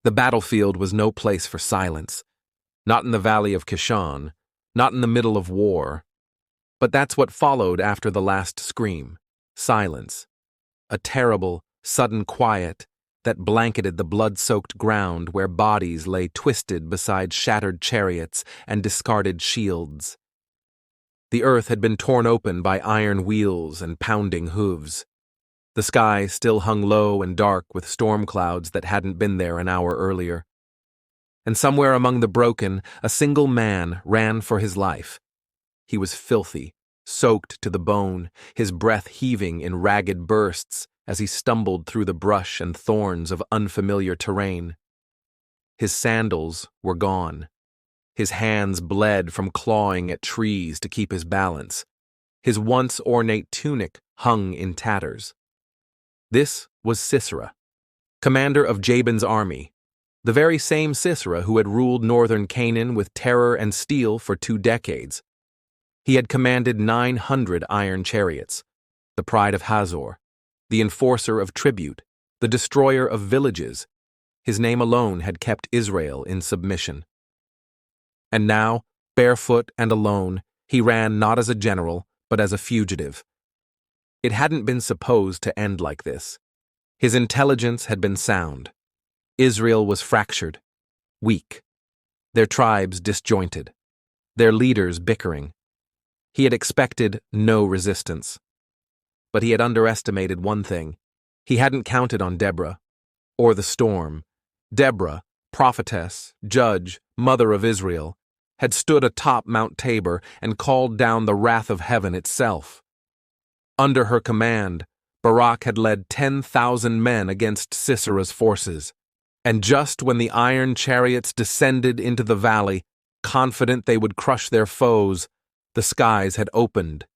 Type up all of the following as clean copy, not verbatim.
The battlefield was no place for silence, not in the valley of Kishon, not in the middle of war. But that's what followed after the last scream: silence. A terrible, sudden quiet that blanketed the blood-soaked ground where bodies lay twisted beside shattered chariots and discarded shields. The earth had been torn open by iron wheels and pounding hooves. The sky still hung low and dark with storm clouds that hadn't been there an hour earlier. And somewhere among the broken, a single man ran for his life. He was filthy, soaked to the bone, his breath heaving in ragged bursts as he stumbled through the brush and thorns of unfamiliar terrain. His sandals were gone. His hands bled from clawing at trees to keep his balance. His once ornate tunic hung in tatters. This was Sisera, commander of Jabin's army, the very same Sisera who had ruled northern Canaan with terror and steel for 2 decades. He had commanded 900 iron chariots, the pride of Hazor, the enforcer of tribute, the destroyer of villages. His name alone had kept Israel in submission. And now, barefoot and alone, he ran not as a general, but as a fugitive. It hadn't been supposed to end like this. His intelligence had been sound. Israel was fractured, weak, their tribes disjointed, their leaders bickering. He had expected no resistance. But he had underestimated one thing. He hadn't counted on Deborah, or the storm. Deborah, prophetess, judge, mother of Israel, had stood atop Mount Tabor and called down the wrath of heaven itself. Under her command, Barak had led 10,000 men against Sisera's forces, and just when the iron chariots descended into the valley, confident they would crush their foes, the skies had opened.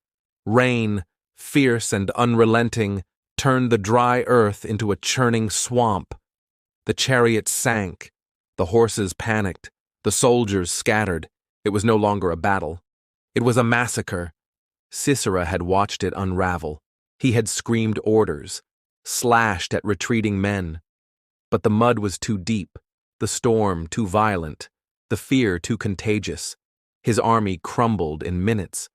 Rain, fierce and unrelenting, turned the dry earth into a churning swamp. The chariots sank, the horses panicked, the soldiers scattered. It was no longer a battle. It was a massacre. Sisera had watched it unravel. He had screamed orders, slashed at retreating men. But the mud was too deep, the storm too violent, the fear too contagious. His army crumbled in minutes.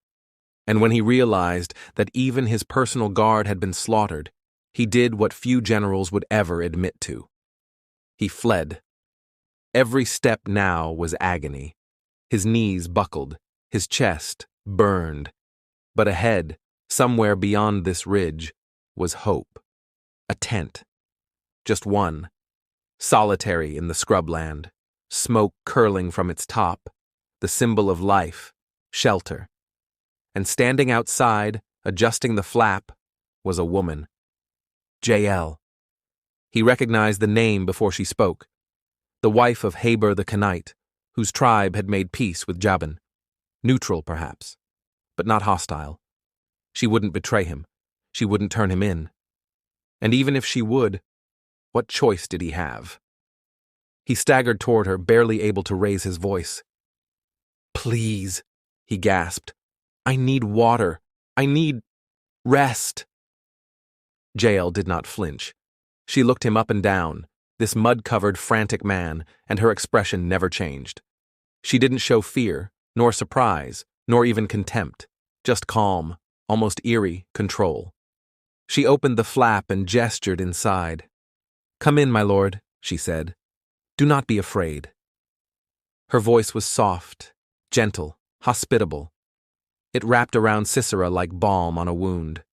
And when he realized that even his personal guard had been slaughtered, he did what few generals would ever admit to. He fled. Every step now was agony. His knees buckled, his chest burned. But ahead, somewhere beyond this ridge, was hope. A tent. Just one. Solitary in the scrubland, smoke curling from its top, the symbol of life, shelter. And standing outside, adjusting the flap, was a woman. Jael. He recognized the name before she spoke. The wife of Heber the Canaanite, whose tribe had made peace with Jabin. Neutral, perhaps, but not hostile. She wouldn't betray him. She wouldn't turn him in. And even if she would, what choice did he have? He staggered toward her, barely able to raise his voice. "Please," he gasped. "I need water. I need rest." Jael did not flinch. She looked him up and down, this mud-covered, frantic man, and her expression never changed. She didn't show fear, nor surprise, nor even contempt, just calm, almost eerie control. She opened the flap and gestured inside. "Come in, my lord," she said. "Do not be afraid." Her voice was soft, gentle, hospitable. It wrapped around Sisera like balm on a wound.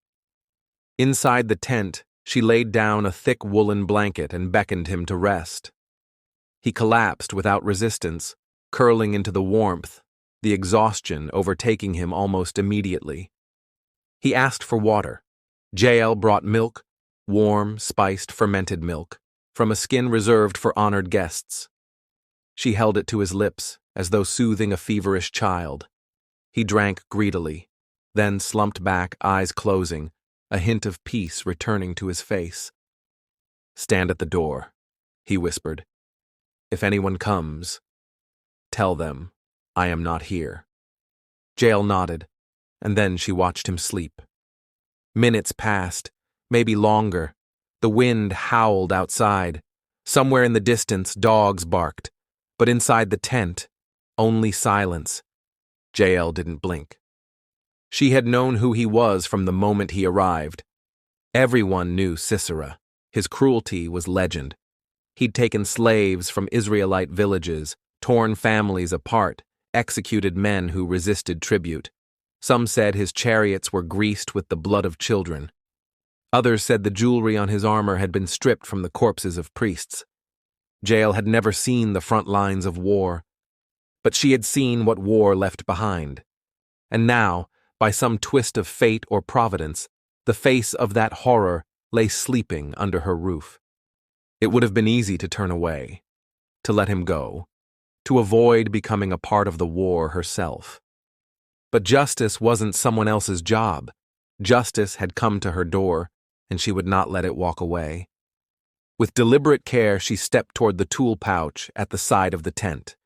Inside the tent, she laid down a thick woolen blanket and beckoned him to rest. He collapsed without resistance, curling into the warmth, the exhaustion overtaking him almost immediately. He asked for water. Jael brought milk, warm, spiced, fermented milk, from a skin reserved for honored guests. She held it to his lips, as though soothing a feverish child. He drank greedily, then slumped back, eyes closing, a hint of peace returning to his face. "Stand at the door," he whispered. "If anyone comes, tell them I am not here." Jael nodded, and then she watched him sleep. Minutes passed, maybe longer. The wind howled outside. Somewhere in the distance, dogs barked, but inside the tent, only silence. Jael didn't blink. She had known who he was from the moment he arrived. Everyone knew Sisera. His cruelty was legend. He'd taken slaves from Israelite villages, torn families apart, executed men who resisted tribute. Some said his chariots were greased with the blood of children. Others said the jewelry on his armor had been stripped from the corpses of priests. Jael had never seen the front lines of war, but she had seen what war left behind. And now, by some twist of fate or providence, the face of that horror lay sleeping under her roof. It would have been easy to turn away, to let him go, to avoid becoming a part of the war herself. But justice wasn't someone else's job. Justice had come to her door, and she would not let it walk away. With deliberate care, she stepped toward the tool pouch at the side of the tent.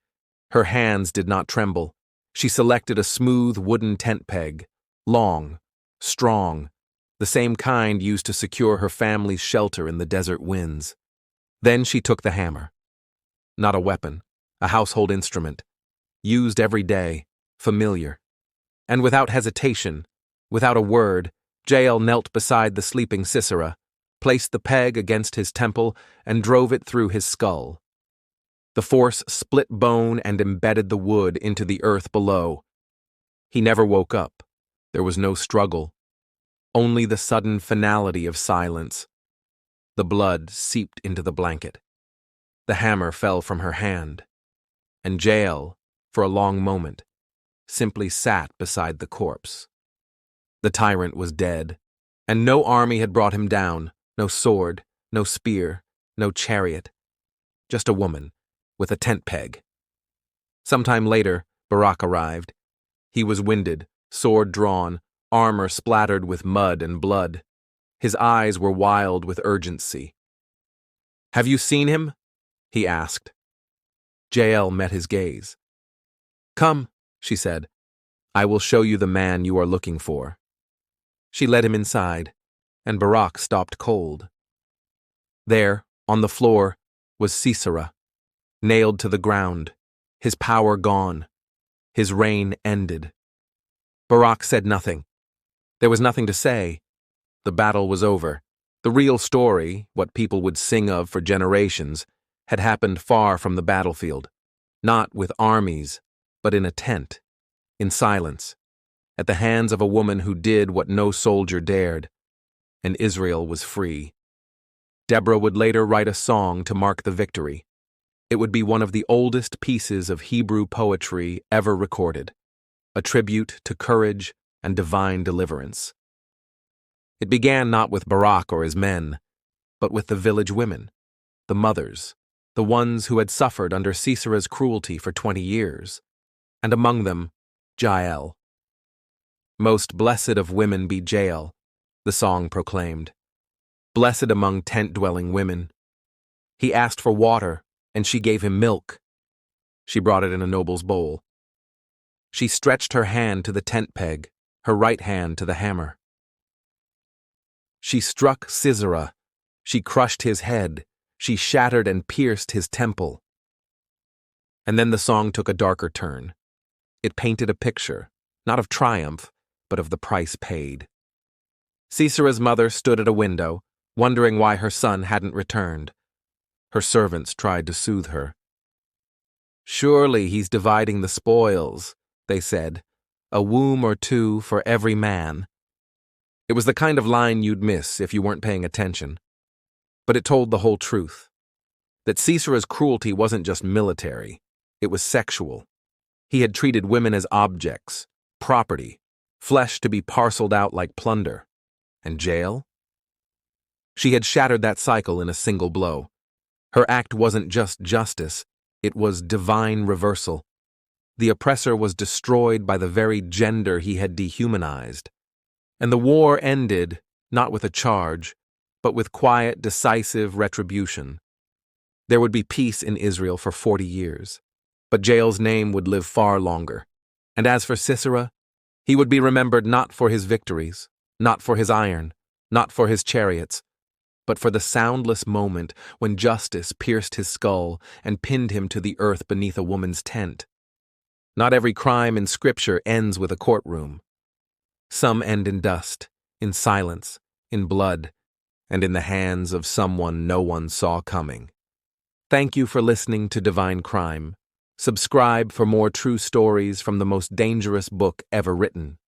Her hands did not tremble. She selected a smooth wooden tent peg, long, strong, the same kind used to secure her family's shelter in the desert winds. Then she took the hammer. Not a weapon, a household instrument, used every day, familiar. And without hesitation, without a word, Jael knelt beside the sleeping Sisera, placed the peg against his temple, and drove it through his skull. The force split bone and embedded the wood into the earth below. He never woke up. There was no struggle, only the sudden finality of silence. The blood seeped into the blanket. The hammer fell from her hand, and Jael, for a long moment, simply sat beside the corpse. The tyrant was dead, and no army had brought him down, no sword, no spear, no chariot, just a woman with a tent peg. Sometime later, Barak arrived. He was winded, sword drawn, armor splattered with mud and blood. His eyes were wild with urgency. "Have you seen him?" he asked. Jael met his gaze. "Come," she said. "I will show you the man you are looking for." She led him inside, and Barak stopped cold. There, on the floor, was Sisera, nailed to the ground, his power gone, his reign ended. Barak said nothing. There was nothing to say. The battle was over. The real story, what people would sing of for generations, had happened far from the battlefield, not with armies, but in a tent, in silence, at the hands of a woman who did what no soldier dared, and Israel was free. Deborah would later write a song to mark the victory. It would be one of the oldest pieces of Hebrew poetry ever recorded, a tribute to courage and divine deliverance. It began not with Barak or his men, but with the village women, the mothers, the ones who had suffered under Sisera's cruelty for 20 years, and among them, Jael. "Most blessed of women be Jael," the song proclaimed. "Blessed among tent-dwelling women." He asked for water, and she gave him milk. She brought it in a noble's bowl. She stretched her hand to the tent peg, her right hand to the hammer. She struck Sisera. She crushed his head. She shattered and pierced his temple. And then the song took a darker turn. It painted a picture, not of triumph, but of the price paid. Sisera's mother stood at a window, wondering why her son hadn't returned. Her servants tried to soothe her. "Surely he's dividing the spoils," they said, "a womb or two for every man." It was the kind of line you'd miss if you weren't paying attention. But it told the whole truth. That Sisera's cruelty wasn't just military, it was sexual. He had treated women as objects, property, flesh to be parceled out like plunder. And Jael? She had shattered that cycle in a single blow. Her act wasn't just justice, it was divine reversal. The oppressor was destroyed by the very gender he had dehumanized. And the war ended, not with a charge, but with quiet, decisive retribution. There would be peace in Israel for 40 years, but Jael's name would live far longer. And as for Sisera, he would be remembered not for his victories, not for his iron, not for his chariots, but for the soundless moment when justice pierced his skull and pinned him to the earth beneath a woman's tent. Not every crime in Scripture ends with a courtroom. Some end in dust, in silence, in blood, and in the hands of someone no one saw coming. Thank you for listening to Divine Crime. Subscribe for more true stories from the most dangerous book ever written.